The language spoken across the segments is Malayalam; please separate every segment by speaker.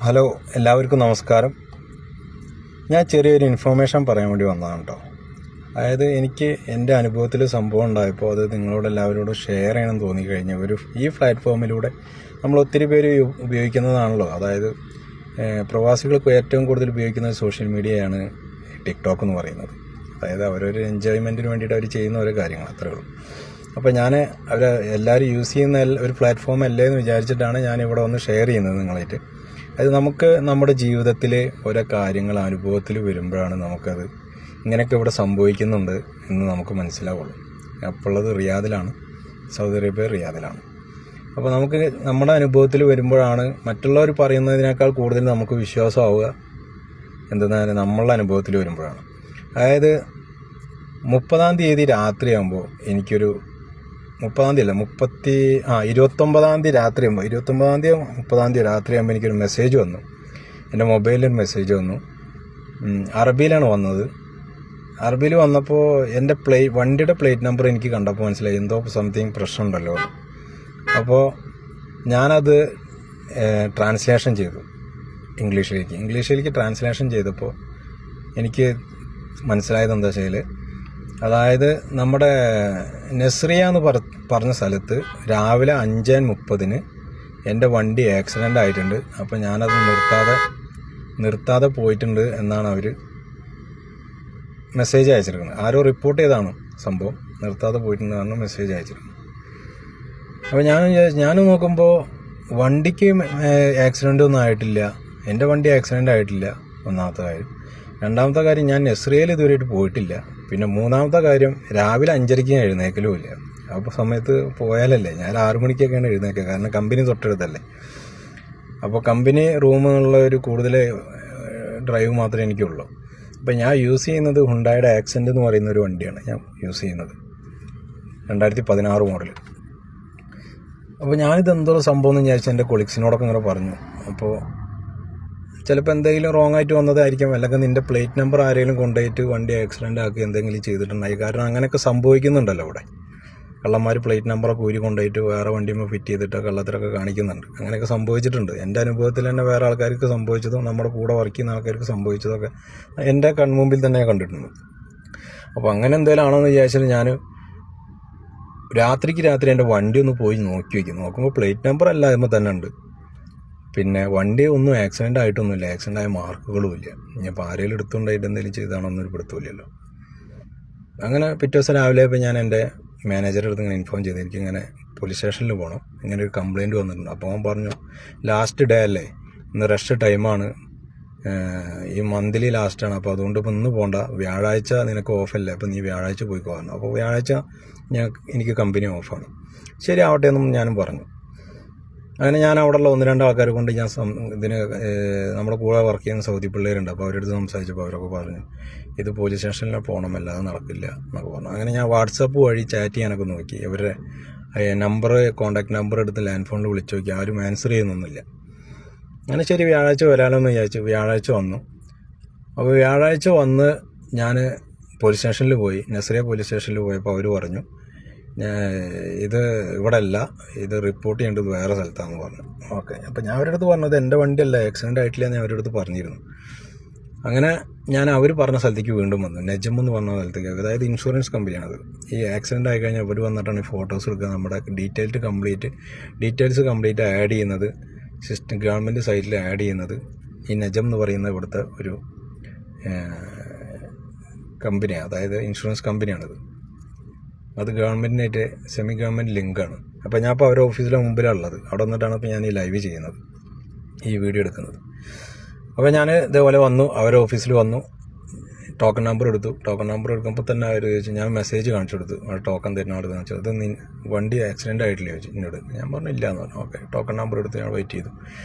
Speaker 1: ഹലോ, എല്ലാവർക്കും നമസ്കാരം. ഞാൻ ചെറിയൊരു ഇൻഫോർമേഷൻ പറയാൻ വേണ്ടി വന്നതാണ് കേട്ടോ. അതായത് എനിക്ക് എൻ്റെ അനുഭവത്തിൽ സംഭവം ഉണ്ടായപ്പോൾ അത് നിങ്ങളോട് എല്ലാവരോടും ഷെയർ ചെയ്യണമെന്ന് തോന്നിക്കഴിഞ്ഞ ഈ പ്ലാറ്റ്ഫോമിലൂടെ നമ്മൾ ഒത്തിരി പേര് ഉപയോഗിക്കുന്നതാണല്ലോ. അതായത് പ്രവാസികൾക്ക് ഏറ്റവും കൂടുതൽ ഉപയോഗിക്കുന്ന സോഷ്യൽ മീഡിയയാണ് ടിക്ടോക്ക് എന്ന് പറയുന്നത്. അതായത് അവരൊരു എൻജോയ്മെൻറ്റിന് വേണ്ടിയിട്ട് അവർ ചെയ്യുന്ന ഓരോ കാര്യങ്ങൾ, അത്രേ ഉള്ളൂ. അപ്പോൾ ഞാൻ എല്ലാവരും യൂസ് ചെയ്യുന്ന ഒരു പ്ലാറ്റ്ഫോം അല്ലേ എന്ന് വിചാരിച്ചിട്ടാണ് ഞാൻ ഇവിടെ വന്ന് ഷെയർ ചെയ്യുന്നത് നിങ്ങളായിട്ട്. അത് നമുക്ക് നമ്മുടെ ജീവിതത്തിൽ ഓരോ കാര്യങ്ങൾ അനുഭവത്തിൽ വരുമ്പോഴാണ് നമുക്കത് ഇങ്ങനെയൊക്കെ ഇവിടെ സംഭവിക്കുന്നുണ്ട് എന്ന് നമുക്ക് മനസ്സിലാവുള്ളൂ. അപ്പോൾ ഉള്ളത് റിയാദിലാണ്, സൗദി അറേബ്യ റിയാദിലാണ്. അപ്പോൾ നമുക്ക് നമ്മുടെ അനുഭവത്തിൽ വരുമ്പോഴാണ് മറ്റുള്ളവർ പറയുന്നതിനേക്കാൾ കൂടുതൽ നമുക്ക് വിശ്വാസമാവുക എന്തെന്നാൽ നമ്മളുടെ അനുഭവത്തിൽ വരുമ്പോഴാണ്. അതായത് 30-ാം തീയതി രാത്രിയാകുമ്പോൾ എനിക്കൊരു 30-ാം തീയതി അല്ല 29-ാം തീയതി രാത്രിയാകുമ്പോൾ 29-ാം തീയതി 30-ാം തീയതി രാത്രിയാകുമ്പോൾ എനിക്കൊരു മെസ്സേജ് വന്നു. എൻ്റെ മൊബൈലിൽ മെസ്സേജ് വന്നു. അറബിയിലാണ് വന്നത്. അറബിയിൽ വന്നപ്പോൾ എൻ്റെ വണ്ടിയുടെ പ്ലേറ്റ് നമ്പർ എനിക്ക് കണ്ടപ്പോൾ മനസ്സിലായി എന്തോ സംതിങ് പ്രശ്നമുണ്ടല്ലോ. അപ്പോൾ ഞാനത് ട്രാൻസ്ലേഷൻ ചെയ്തു ഇംഗ്ലീഷിലേക്ക് ട്രാൻസ്ലേഷൻ ചെയ്തപ്പോൾ എനിക്ക് മനസ്സിലായത് എന്താ വെച്ചാൽ, അതായത് നമ്മുടെ നസ്രിയ എന്ന് പറഞ്ഞ സ്ഥലത്ത് രാവിലെ 5:30 എൻ്റെ വണ്ടി ആക്സിഡൻ്റ് ആയിട്ടുണ്ട്. അപ്പോൾ ഞാനത് നിർത്താതെ പോയിട്ടുണ്ട് എന്നാണ് അവർ മെസ്സേജ് അയച്ചിരിക്കുന്നത്. ആരോ റിപ്പോർട്ട് ചെയ്താണ് സംഭവം, നിർത്താതെ പോയിട്ടുണ്ടെന്നാണ് മെസ്സേജ് അയച്ചിരിക്കുന്നത്. അപ്പോൾ ഞാൻ നോക്കുമ്പോൾ വണ്ടിക്ക് ആക്സിഡൻ്റ് ഒന്നും ആയിട്ടില്ല, എൻ്റെ വണ്ടി ആക്സിഡൻ്റ് ആയിട്ടില്ല. ഒന്നാമത്തെ കാര്യം. രണ്ടാമത്തെ കാര്യം, ഞാൻ നസ്രിയയിൽ ഇതുവരെയായിട്ട് പോയിട്ടില്ല. പിന്നെ മൂന്നാമത്തെ കാര്യം, രാവിലെ 5:30 ഞാൻ എഴുന്നേക്കലും ഇല്ല. അപ്പോൾ സമയത്ത് പോയാലല്ലേ, ഞാൻ 6 മണിക്കൊക്കെയാണ് എഴുന്നേക്കുക, കാരണം കമ്പനി തൊട്ടടുത്തല്ലേ. അപ്പോൾ കമ്പനി റൂമുള്ള ഒരു കൂടുതൽ ഡ്രൈവ് മാത്രമേ എനിക്കുള്ളൂ. അപ്പോൾ ഞാൻ യൂസ് ചെയ്യുന്നത് ഹുണ്ടായുടെ ആക്സെൻ്റ് എന്ന് പറയുന്ന ഒരു വണ്ടിയാണ് ഞാൻ യൂസ് ചെയ്യുന്നത്, 2016 മോഡൽ. അപ്പോൾ ഞാനിത് എന്തോ സംഭവം എന്ന് വിചാരിച്ചാൽ എൻ്റെ കൊളീഗ്സിനോടൊക്കെ ഇങ്ങനെ പറഞ്ഞു. അപ്പോൾ ചിലപ്പോൾ എന്തെങ്കിലും റോങ് ആയിട്ട് വന്നതായിരിക്കും, അല്ലെങ്കിൽ നിൻ്റെ പ്ലേറ്റ് നമ്പർ ആരെങ്കിലും കൊണ്ടുപോയിട്ട് വണ്ടി ആക്സിഡൻ്റ് ആക്കി എന്തെങ്കിലും ചെയ്തിട്ടുണ്ടായി. കാരണം അങ്ങനെയൊക്കെ സംഭവിക്കുന്നുണ്ടല്ലോ ഇവിടെ. കള്ളന്മാർ പ്ലേറ്റ് നമ്പറൊക്കെ ഊരി കൊണ്ടുപോയിട്ട് വേറെ വണ്ടിയുമ്പോൾ ഫിറ്റ് ചെയ്തിട്ട് കള്ളത്തരൊക്കെ കാണിക്കുന്നുണ്ട്. അങ്ങനെയൊക്കെ സംഭവിച്ചിട്ടുണ്ട്. എൻ്റെ അനുഭവത്തിൽ തന്നെ വേറെ ആൾക്കാർക്ക് സംഭവിച്ചതും നമ്മുടെ കൂടെ വർക്ക് ചെയ്യുന്ന ആൾക്കാർക്ക് സംഭവിച്ചതൊക്കെ എൻ്റെ കൺമുമ്പിൽ തന്നെ കണ്ടിട്ടുണ്ട്. അപ്പോൾ അങ്ങനെ എന്തെങ്കിലും ആണോ എന്ന് വിചാരിച്ചാൽ ഞാൻ രാത്രി എൻ്റെ വണ്ടി ഒന്ന് പോയി നോക്കുമ്പോൾ പ്ലേറ്റ് നമ്പർ അല്ല അതിമ്പോൾ തന്നെ ഉണ്ട്. പിന്നെ വണ്ടി ഒന്നും ആക്സിഡൻ്റ് ആയിട്ടൊന്നുമില്ല, ആക്സിഡൻ്റ് ആയ മാർക്കുകളും ഇല്ല. ഇനിയിപ്പോൾ ആരെങ്കിലും എടുത്തുകൊണ്ടായിട്ട് എന്തെങ്കിലും ചെയ്താണോ എന്നൊരു പിടുത്തമില്ലല്ലോ. അങ്ങനെ പിറ്റേ ദിവസം രാവിലെ ഇപ്പോൾ ഞാൻ എൻ്റെ മാനേജറെ അടുത്ത് ഇങ്ങനെ ഇൻഫോം ചെയ്തു, എനിക്കിങ്ങനെ പോലീസ് സ്റ്റേഷനിൽ പോകണം, ഇങ്ങനെ ഒരു കംപ്ലയിൻറ്റ് വന്നിട്ടുണ്ട്. അപ്പോൾ അവൻ പറഞ്ഞു, ലാസ്റ്റ് ഡേ അല്ലേ, ഇന്ന് റഷ് ടൈമാണ്, ഈ മന്ത്ലി ലാസ്റ്റാണ്, അപ്പോൾ അതുകൊണ്ട് ഇപ്പോൾ ഇന്ന് പോകണ്ട, വ്യാഴാഴ്ച നിനക്ക് ഓഫല്ലേ, അപ്പോൾ നീ വ്യാഴാഴ്ച പോയിക്കോ പറഞ്ഞു. അപ്പോൾ വ്യാഴാഴ്ച എനിക്ക് കമ്പനി ഓഫാണ്. ശരി ആവട്ടെ എന്നും ഞാനും പറഞ്ഞു. അങ്ങനെ ഞാൻ അവിടെയുള്ള 1-2 ആൾക്കാരെ കൊണ്ട് ഞാൻ ഇതിന് നമ്മുടെ കൂടെ വർക്ക് ചെയ്യുന്ന സൗദി പിള്ളേരുണ്ട്. അപ്പോൾ അവരുടെ അടുത്ത് സംസാരിച്ചപ്പോൾ അവരൊക്കെ പറഞ്ഞു, ഇത് പോലീസ് സ്റ്റേഷനിൽ പോകണം, അല്ലാതെ നടക്കില്ല എന്നൊക്കെ പറഞ്ഞു. അങ്ങനെ ഞാൻ വാട്സപ്പ് വഴി ചാറ്റ് ചെയ്യാനൊക്കെ നോക്കി, ഇവരുടെ കോൺടാക്ട് നമ്പർ എടുത്ത് ലാൻഡ് ഫോണിൽ വിളിച്ചു നോക്കി, ആരും ആൻസർ ചെയ്യുന്നൊന്നുമില്ല. അങ്ങനെ ശരി വ്യാഴാഴ്ച വരാമല്ലോ എന്ന് വിചാരിച്ചു. വ്യാഴാഴ്ച വന്നു. അപ്പോൾ വ്യാഴാഴ്ച വന്ന് ഞാൻ പോലീസ് സ്റ്റേഷനിൽ പോയി, നസ്രിയ പോലീസ് സ്റ്റേഷനിൽ പോയപ്പോൾ അവർ പറഞ്ഞു, ഇത് ഇവിടെ അല്ല, ഇത് റിപ്പോർട്ട് ചെയ്യേണ്ടത് വേറെ സ്ഥലത്താണെന്ന് പറഞ്ഞു. ഓക്കെ. അപ്പോൾ ഞാൻ അവരുടെ അടുത്ത് പറഞ്ഞത് എൻ്റെ വണ്ടിയല്ല, ആക്സിഡൻ്റ് ആയിട്ടില്ല എന്ന് അവരുടെ അടുത്ത് പറഞ്ഞിരുന്നു. അങ്ങനെ ഞാൻ അവർ പറഞ്ഞ സ്ഥലത്തേക്ക് വീണ്ടും വന്നു, നെജം എന്ന് പറഞ്ഞ സ്ഥലത്തേക്ക്. അതായത് ഇൻഷുറൻസ് കമ്പനിയാണത്. ഈ ആക്സിഡൻ്റ് ആയി കഴിഞ്ഞാൽ അവർ വന്നിട്ടാണ് ഈ ഫോട്ടോസ് എടുക്കുക, നമ്മുടെ ഡീറ്റെയിൽസ് കംപ്ലീറ്റ് ആഡ് ചെയ്യുന്നത്, ഗവൺമെൻറ് സൈറ്റിൽ ആഡ് ചെയ്യുന്നത് ഈ നെജം എന്ന് പറയുന്ന ഇവിടുത്തെ ഒരു കമ്പനിയാണ്. അതായത് ഇൻഷുറൻസ് കമ്പനിയാണത്. അത് ഗവൺമെൻറ്റിനായിട്ട് സെമി ഗവൺമെൻറ് ലിങ്കാണ്. അപ്പോൾ ഞാൻ ഇപ്പോൾ അവരുടെ ഓഫീസിലെ മുമ്പിലാണ് ഉള്ളത്. അവിടെ വന്നിട്ടാണ് ഇപ്പോൾ ഞാൻ ഈ ലൈവ് ചെയ്യുന്നത്, ഈ വീഡിയോ എടുക്കുന്നത്. അപ്പോൾ ഞാൻ ഇതേപോലെ വന്നു, അവരുടെ ഓഫീസിൽ വന്നു, ടോക്കൺ നമ്പർ എടുത്തു. ടോക്കൺ നമ്പർ എടുക്കുമ്പോൾ തന്നെ അവർ ചോദിച്ചു, ഞാൻ മെസ്സേജ് കാണിച്ചു കൊടുത്തു, അവിടെ ടോക്കൺ തരുന്ന അവിടെ കാണിച്ചു, അത് വണ്ടി ആക്സിഡൻ്റ് ആയിട്ടില്ല ചോദിച്ചു എന്നോട്. ഞാൻ പറഞ്ഞു ഇല്ല എന്ന് പറഞ്ഞു. ഓക്കെ. ടോക്കൺ നമ്പർ എടുത്ത് ഞാൻ വെയിറ്റ് ചെയ്തു.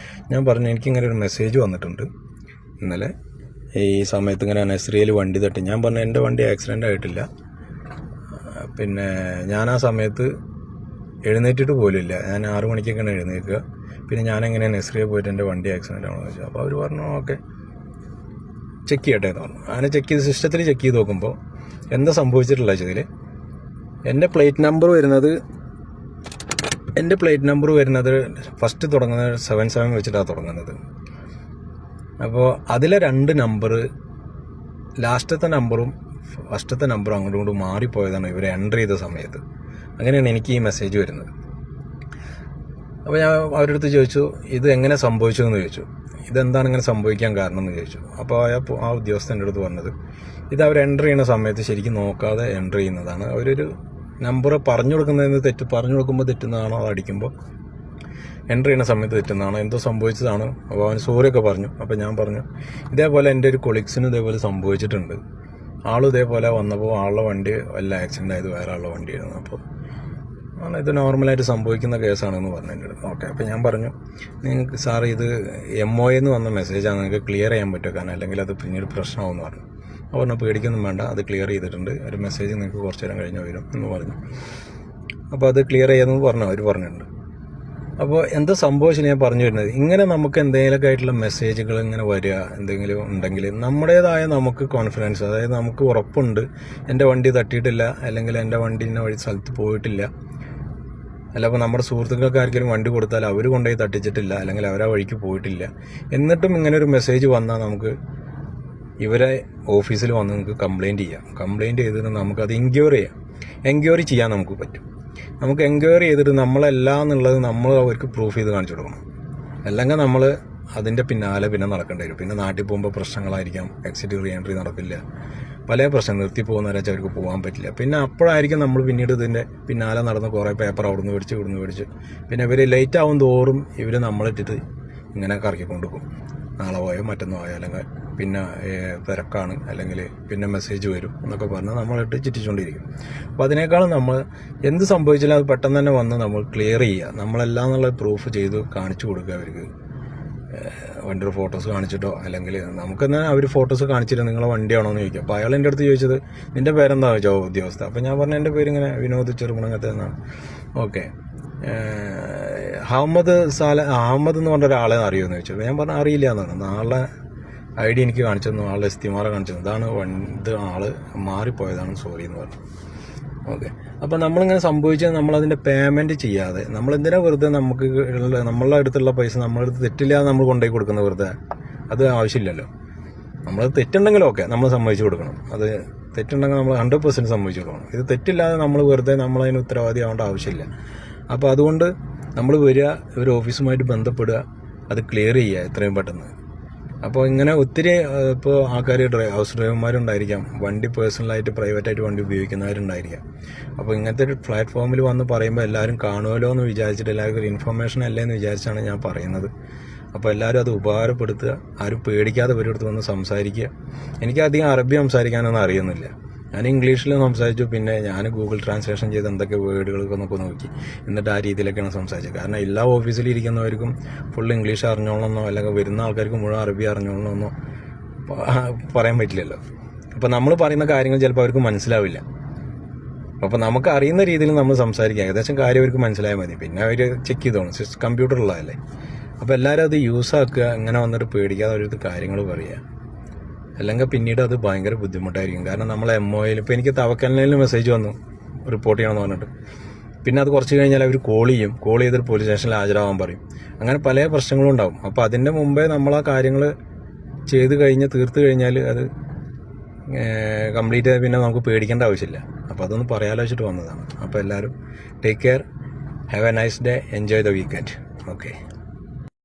Speaker 1: ഞാൻ പറഞ്ഞു, എനിക്കിങ്ങനെ ഒരു മെസ്സേജ് വന്നിട്ടുണ്ട് ഇന്നലെ ഈ സമയത്ത്, ഇങ്ങനെ നസ്രിയയിൽ വണ്ടി തട്ടി. ഞാൻ പറഞ്ഞു എൻ്റെ വണ്ടി ആക്സിഡൻ്റ് ആയിട്ടില്ല, പിന്നെ ഞാൻ ആ സമയത്ത് എഴുന്നേറ്റിട്ട് പോലുമില്ല, ഞാൻ 6 മണിക്കൊക്കെയാണ് എഴുന്നേൽക്കുക, പിന്നെ ഞാനെങ്ങനെ നസ്രിയ പോയിട്ട് എൻ്റെ വണ്ടി ആക്സിഡൻ്റ് ആണെന്ന് ചോദിച്ചു. അപ്പോൾ അവർ പറഞ്ഞു ഓക്കെ ചെക്ക് ചെയ്യട്ടെ എന്ന് പറഞ്ഞു. അങ്ങനെ സിസ്റ്റത്തിൽ ചെക്ക് ചെയ്ത് നോക്കുമ്പോൾ എന്താ സംഭവിച്ചിട്ടുള്ള വെച്ചതിൽ എൻ്റെ പ്ലേറ്റ് നമ്പർ വരുന്നത് ഫസ്റ്റ് തുടങ്ങുന്നത് 77 വെച്ചിട്ടാണ് തുടങ്ങുന്നത്. അപ്പോൾ അതിലെ 2 നമ്പർ, ലാസ്റ്റത്തെ നമ്പറും ഫസ്റ്റത്തെ നമ്പറും അങ്ങോട്ടും ഇങ്ങോട്ടും മാറിപ്പോയതാണ് ഇവർ എൻ്റർ ചെയ്ത സമയത്ത്. അങ്ങനെയാണ് എനിക്ക് ഈ മെസ്സേജ് വരുന്നത്. അപ്പോൾ ഞാൻ അവരുടെ അടുത്ത് ചോദിച്ചു, ഇത് എങ്ങനെ സംഭവിച്ചു എന്ന് ചോദിച്ചു. ഇതെന്താണ് ഇങ്ങനെ സംഭവിക്കാൻ കാരണം എന്ന് ചോദിച്ചു. അപ്പോൾ ആ ഉദ്യോഗസ്ഥൻ്റെ അടുത്ത് പറഞ്ഞത്, ഇത് അവർ എൻ്റർ ചെയ്യുന്ന സമയത്ത് ശരിക്കും നോക്കാതെ എൻ്റർ ചെയ്യുന്നതാണ്. അവരൊരു നമ്പർ പറഞ്ഞു കൊടുക്കുന്നതിന് പറഞ്ഞു കൊടുക്കുമ്പോൾ തെറ്റുന്നതാണോ, അത് അടിക്കുമ്പോൾ എൻ്റർ ചെയ്യുന്ന സമയത്ത് തെറ്റുന്നതാണോ, എന്തോ സംഭവിച്ചതാണ്. അപ്പോൾ അവൻ സോറിയൊക്കെ പറഞ്ഞു. അപ്പോൾ ഞാൻ പറഞ്ഞു, ഇതേപോലെ എൻ്റെ ഒരു കൊളീഗ്സിന് ഇതേപോലെ സംഭവിച്ചിട്ടുണ്ട്. ആളും ഇതേപോലെ വന്നപ്പോൾ ആളുടെ വണ്ടി വല്ല ആക്സിഡൻ്റ് ആയത് വേറെ ആളുടെ വണ്ടിയായിരുന്നു. അപ്പോൾ ഇത് നോർമലായിട്ട് സംഭവിക്കുന്ന കേസാണെന്ന് പറഞ്ഞു എൻ്റെ അടുത്ത്. ഓക്കെ. അപ്പോൾ ഞാൻ പറഞ്ഞു, നിങ്ങൾക്ക് സാർ ഇത് MOA എന്ന് വന്ന മെസ്സേജാണ്, നിങ്ങൾക്ക് ക്ലിയർ ചെയ്യാൻ പറ്റുമോ, കാരണം അല്ലെങ്കിൽ അത് പിന്നീട് പ്രശ്നമാകുമെന്ന് പറഞ്ഞു. അപ്പോൾ പറഞ്ഞു, പേടിക്കൊന്നും വേണ്ട, അത് ക്ലിയർ ചെയ്തിട്ടുണ്ട്, ഒരു മെസ്സേജ് നിങ്ങൾക്ക് കുറച്ച് നേരം കഴിഞ്ഞ് വരും എന്ന് പറഞ്ഞു. അപ്പോൾ അത് ക്ലിയർ ചെയ്യാമെന്ന് പറഞ്ഞു, അവർ പറഞ്ഞിട്ടുണ്ട്. അപ്പോൾ എന്താ സംഭവിച്ചാൽ ഞാൻ പറഞ്ഞു വരുന്നത്, ഇങ്ങനെ നമുക്ക് എന്തെങ്കിലുമൊക്കെ ആയിട്ടുള്ള മെസ്സേജുകൾ ഇങ്ങനെ വരിക എന്തെങ്കിലും ഉണ്ടെങ്കിൽ നമ്മുടേതായ നമുക്ക് കോൺഫിഡൻസ്, അതായത് നമുക്ക് ഉറപ്പുണ്ട് എൻ്റെ വണ്ടി തട്ടിയിട്ടില്ല, അല്ലെങ്കിൽ എൻ്റെ വണ്ടി ഇന്ന വഴി സ്ഥലത്ത് പോയിട്ടില്ല, അല്ല അപ്പോൾ നമ്മുടെ സുഹൃത്തുക്കൾക്ക് ആർക്കെങ്കിലും വണ്ടി കൊടുത്താൽ അവർ കൊണ്ടുപോയി തട്ടിച്ചിട്ടില്ല, അല്ലെങ്കിൽ അവരാ വഴിക്ക് പോയിട്ടില്ല, എന്നിട്ടും ഇങ്ങനെ ഒരു മെസ്സേജ് വന്നാൽ നമുക്ക് ഇവരെ ഓഫീസിൽ വന്ന് നമുക്ക് കംപ്ലയിൻറ്റ് ചെയ്യാം. കംപ്ലയിൻറ്റ് ചെയ്തിട്ട് നമുക്കത് എൻക്വയറി ചെയ്യാൻ നമുക്ക് പറ്റും. നമുക്ക് എൻക്വയറി ചെയ്തിട്ട് നമ്മളല്ല എന്നുള്ളത് നമ്മൾ അവർക്ക് പ്രൂഫ് ചെയ്ത് കാണിച്ചു കൊടുക്കണം. അല്ലെങ്കിൽ നമ്മൾ അതിൻ്റെ പിന്നാലെ നടക്കേണ്ടി വരും. പിന്നെ നാട്ടിൽ പോകുമ്പോൾ പ്രശ്നങ്ങളായിരിക്കാം, എക്സിറ്റ് റീ എൻട്രി നടക്കില്ല, പല പ്രശ്നം, നിർത്തി പോകുന്നവരെ അവർക്ക് പോകാൻ പറ്റില്ല. പിന്നെ അപ്പോഴായിരിക്കും നമ്മൾ പിന്നീട് ഇതിൻ്റെ പിന്നാലെ നടന്ന് കുറേ പേപ്പർ അവിടുന്ന് മേടിച്ച് പിന്നെ ഇവർ ലേറ്റ് ആവും തോറും ഇവർ നമ്മളിട്ടിട്ട് ഇങ്ങനെ കറക്കിക്കൊണ്ട് പോകും. നാളെ പോയോ മറ്റന്നോ പോയോ, അല്ലെങ്കിൽ പിന്നെ തിരക്കാണ്, അല്ലെങ്കിൽ പിന്നെ മെസ്സേജ് വരും എന്നൊക്കെ പറഞ്ഞ് നമ്മളിട്ട് ചുറ്റിച്ചുകൊണ്ടിരിക്കും. അപ്പോൾ അതിനേക്കാളും നമ്മൾ എന്ത് സംഭവിച്ചാലും അത് പെട്ടെന്ന് തന്നെ വന്ന് നമ്മൾ ക്ലിയർ ചെയ്യുക, നമ്മളെല്ലാം എന്നുള്ള പ്രൂഫ് ചെയ്ത് കാണിച്ചു കൊടുക്കുക അവർക്ക്. വണ്ടിയുടെ ഫോട്ടോസ് കാണിച്ചിട്ടോ, അല്ലെങ്കിൽ നമുക്കെന്നാൽ അവർ ഫോട്ടോസ് കാണിച്ചിട്ട് നിങ്ങളെ വണ്ടിയാണോ എന്ന് ചോദിക്കുക. അപ്പോൾ അയാൾ എൻ്റെ അടുത്ത് ചോദിച്ചത്, നിൻ്റെ പേരെന്താ ചോദിച്ചോ ഉദ്യോഗസ്ഥ. അപ്പോൾ ഞാൻ പറഞ്ഞ എൻ്റെ പേര് ഇങ്ങനെ വിനോദ് ചെറുമുണങ്ങത്തെ എന്നാണ്. ഓക്കെ. അഹമ്മദ് എന്ന് പറഞ്ഞ ഒരാളെ അറിയുമെന്ന് ചോദിച്ചു. ഞാൻ പറഞ്ഞാൽ അറിയില്ല എന്നാണ്. നാളെ ID എനിക്ക് കാണിച്ചു തന്നു, ആളുടെ എസ്തിമാറ കാണിച്ചു തന്നു, ഇതാണ് ഇത് ആള് മാറിപ്പോയതാണ്, സോറി എന്ന് പറഞ്ഞു. ഓക്കെ. അപ്പോൾ നമ്മളിങ്ങനെ സംഭവിച്ചാൽ നമ്മളതിൻ്റെ പേയ്മെൻറ്റ് ചെയ്യാതെ നമ്മളെന്തിനാ വെറുതെ നമുക്ക് നമ്മളുടെ അടുത്തുള്ള പൈസ നമ്മളെ അടുത്ത് തെറ്റില്ലാതെ നമ്മൾ കൊണ്ടുപോയി കൊടുക്കുന്നത് വെറുതെ, അത് ആവശ്യമില്ലല്ലോ. നമ്മൾ തെറ്റുണ്ടെങ്കിലും ഓക്കെ നമ്മൾ സമ്മതിച്ചു കൊടുക്കണം, അത് തെറ്റുണ്ടെങ്കിൽ നമ്മൾ 100% സമ്മതിച്ചു കൊടുക്കണം. ഇത് തെറ്റില്ലാതെ നമ്മൾ വെറുതെ നമ്മളതിന് ഉത്തരവാദി ആവേണ്ട ആവശ്യമില്ല. അപ്പോൾ അതുകൊണ്ട് നമ്മൾ വരിക, ഒരു ഓഫീസുമായിട്ട് ബന്ധപ്പെടുക, അത് ക്ലിയർ ചെയ്യുക എത്രയും പെട്ടെന്ന്. അപ്പോൾ ഇങ്ങനെ ഒത്തിരി ഇപ്പോൾ ആൾക്കാർ ഹൗസ് ഡ്രൈവർമാരുണ്ടായിരിക്കാം, വണ്ടി പേഴ്സണലായിട്ട് പ്രൈവറ്റായിട്ട് വണ്ടി ഉപയോഗിക്കുന്നവരുണ്ടായിരിക്കാം. അപ്പോൾ ഇങ്ങനത്തെ ഒരു പ്ലാറ്റ്ഫോമിൽ വന്ന് പറയുമ്പോൾ എല്ലാവരും കാണുമല്ലോ എന്ന് വിചാരിച്ചിട്ട്, എല്ലാവർക്കും ഒരു ഇൻഫർമേഷൻ അല്ലേ എന്ന് വിചാരിച്ചാണ് ഞാൻ പറയുന്നത്. അപ്പോൾ എല്ലാവരും അത് ഉപകാരപ്പെടുത്തുക, ആരും പേടിക്കാതെ ഇവരടുത്ത് വന്ന് സംസാരിക്കുക. എനിക്കധികം അറബി സംസാരിക്കാനൊന്നും അറിയുന്നില്ല, ഞാൻ ഇംഗ്ലീഷിൽ സംസാരിച്ചു. പിന്നെ ഞാൻ ഗൂഗിൾ ട്രാൻസ്ലേഷൻ ചെയ്ത് എന്തൊക്കെ വേർഡുകളൊക്കെ നോക്കി, എന്നിട്ട് ആ രീതിയിലൊക്കെയാണ് സംസാരിച്ചത്. കാരണം എല്ലാ ഓഫീസിൽ ഇരിക്കുന്നവർക്കും ഫുൾ ഇംഗ്ലീഷ് അറിഞ്ഞോളണമെന്നോ, അല്ലെങ്കിൽ വരുന്ന ആൾക്കാർക്ക് മുഴുവൻ അറബി അറിഞ്ഞോളണമെന്നോ പറയാൻ പറ്റില്ലല്ലോ. അപ്പോൾ നമ്മൾ പറയുന്ന കാര്യങ്ങൾ ചിലപ്പോൾ അവർക്ക് മനസ്സിലാവില്ല. അപ്പോൾ നമുക്ക് അറിയുന്ന രീതിയിൽ നമ്മൾ സംസാരിക്കുക, ഏകദേശം കാര്യം അവർക്ക് മനസ്സിലായാൽ മതി. പിന്നെ അവർ ചെക്ക് ചെയ്തോളും, കമ്പ്യൂട്ടറുള്ളതല്ലേ. അപ്പോൾ എല്ലാവരും അത് യൂസ് ആക്കുക, ഇങ്ങനെ വന്നിട്ട് പേടിക്കാതെ അവരടുത്ത് കാര്യങ്ങൾ പറയുക. അല്ലെങ്കിൽ പിന്നീട് അത് ഭയങ്കര ബുദ്ധിമുട്ടായിരിക്കും. കാരണം നമ്മളെ MOAയിൽ ഇപ്പോൾ എനിക്ക് തവക്കലിൽ മെസ്സേജ് വന്നു റിപ്പോർട്ട് ചെയ്യണമെന്ന് പറഞ്ഞിട്ട്, പിന്നെ അത് കുറച്ച് കഴിഞ്ഞാൽ അവർ കോൾ ചെയ്തിട്ട് പോലീസ് സ്റ്റേഷനിൽ ഹാജരാകാൻ പറയും. അങ്ങനെ പല പ്രശ്നങ്ങളും ഉണ്ടാവും. അപ്പോൾ അതിൻ്റെ മുമ്പേ നമ്മൾ ആ കാര്യങ്ങൾ തീർത്ത് കഴിഞ്ഞാൽ അത് കംപ്ലീറ്റ് പിന്നെ നമുക്ക് പേടിക്കേണ്ട ആവശ്യമില്ല. അപ്പോൾ അതൊന്ന് പറയാലോ വെച്ചിട്ട് വന്നതാണ്. അപ്പോൾ എല്ലാവരും take care, have A nice day, enjoy the weekend. Okay.